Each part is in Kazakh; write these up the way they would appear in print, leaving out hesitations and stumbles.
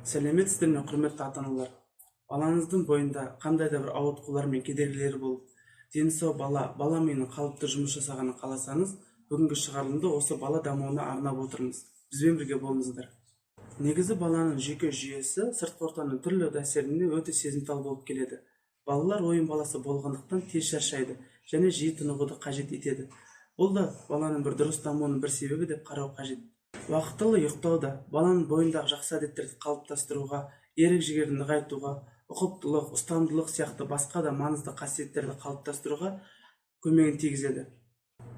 Сәлеметсіздер ме, құрметті ата-аналар. Балаңыздың бойында қандай да бір ауытқулар мен кедергілері болып, дені сау бала миының қалыпты жұмыс жасағанын қаласаңыз, бүгінгі шығарылымды осы бала дамуына арнап отырмыз. Бізбен бірге болыңыздар. Негізі баланың жүйке жүйесі сыртқы ортаның түрлі әсеріне өте сезімтал болып келеді. Балалар ойын баласы болғандықтан тез шаршайды және жиі тынығуды қажет етеді. Бұл да баланың бір дұрыс дамуының бір себебі деп қарау қажет. Уақытылы ұйықтауда баланың бойындағы жақсы әдеттерді қалыптастыруға, ерік жігерін нығайтуға, ұқыптылық, ұстамдылық сияқты басқа да маңызды қасиеттерді қалыптастыруға көмегін тигізеді.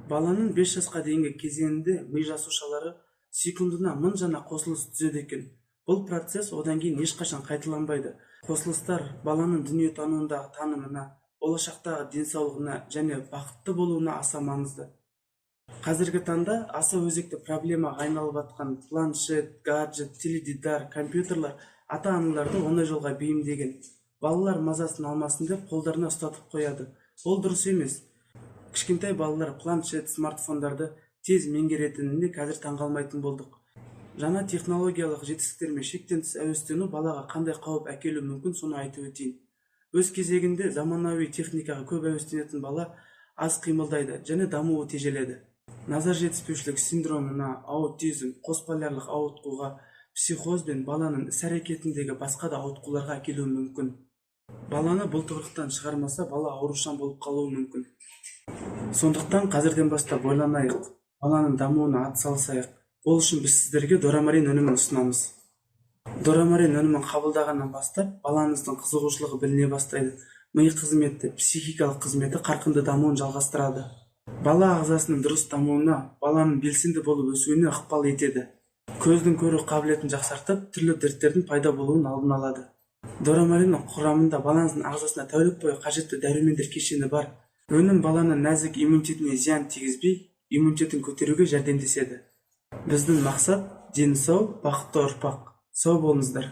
Баланың 5 жасқа дейінгі кезеңінде ми жасушалары секундына 1000 жаңа қосылыс түзеді екен. Бұл процесс одан кейін ешқашан қайталанбайды. Қосылыстар баланың дүние тануындағы танымына, болашақтағы денсаулығына және бақытты болуына аса маңызды. Қазіргі таңда аса өзекті проблемаға айналып жатқан планшет, гаджет, теледидар, компьютерлар ата-аналарды ондай жолға бейімдеген. Балалар мазасын алмасын деп қолдарына ұстатып қояды. Ол дұрыс емес. Кішкентай балалар планшет, смартфондарды тез меңгеретініне қазір таңғалмайтын болдық. Жаңа технологиялық жетістіктермен шектен тыс әуестену балаға қандай қауіп әкелуі мүмкін, соны айтып өтейін. Өз кезегінде заманауи техникаға көп әуестенетін бала аз қимылдайды және дамуы тежеледі. Назар жетіспеушілік синдромына, аутизм, қосполярлық ауытқуға, психоз бен баланың іс-әрекетіндегі басқа да ауытқуларға әкелуі мүмкін. Баланы бұл тығырықтан шығармаса, бала аурушаң болып қалуы мүмкін. Сондықтан қазірден бастап ойланайық, баланың дамуына атсалысайық. Ол үшін біз сіздерге Дорамарин өнімін ұсынамыз. Дорамарин өнімін қабылдағаннан бастап, балаңыздың қызығушылығы біліне бастайды. Ми қызметі, психикалық қызметі қарқынды дамуын жалғастырады. Бала ағзасының дұрыс дамуына, баланың белсенді болып өсуіне ықпал етеді. Көздің көру қабілетін жақсартып, түрлі дерттердің пайда болуын алдын алады. Дорамариннің құрамында балаңыздың ағзасына тәулік бойы қажетті дәрумендер кешені бар. Өнім баланың нәзік иммунитетіне зиян тигізбей, иммунитетін көтеруге жәрдемдеседі. Біздің мақсат дені сау, бақытты ұрпақ. Сау болыңыздар.